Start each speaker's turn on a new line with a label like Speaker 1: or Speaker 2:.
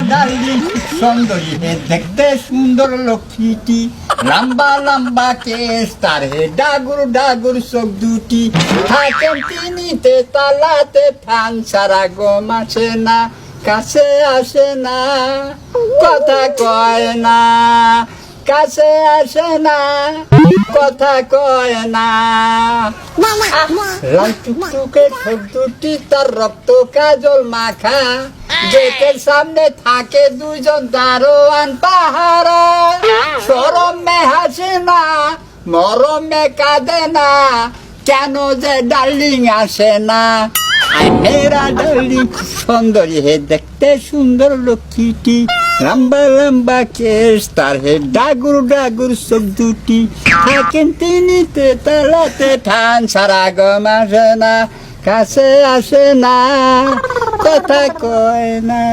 Speaker 1: darling সুন্দরী হে দেখতে সুন্দর লক্ষ্মীটি লম্বা লম্বা কেস তার হে ডাগুর ডাগুর চোখ দুটি থাকেন তিনিতে তালাতে ফ্যান সারা গম আসে না কাছে আসে না কথা কয় না কাছে আসে না কথা কয় না লাল টুকটুকে চোখ দুটি তার রক্ত কাজল মাখা গেটের সামনে থাকে দুজন দারোয়ান পাহারা শরমে হাসে না মরমে কাঁদে না কেন যে ডার্লিং আসে না আই মেরা ডার্লিং সুন্দরী হে দেখতে সুন্দর লক্ষ্মীটি লম্বা লম্বা কেস তার হে ডাগুর ডাগুর চোখ দুটি থাকেন তিনিতে তালাতে ঠান সারা গম আসে না কাছে আসে না কথা কয় না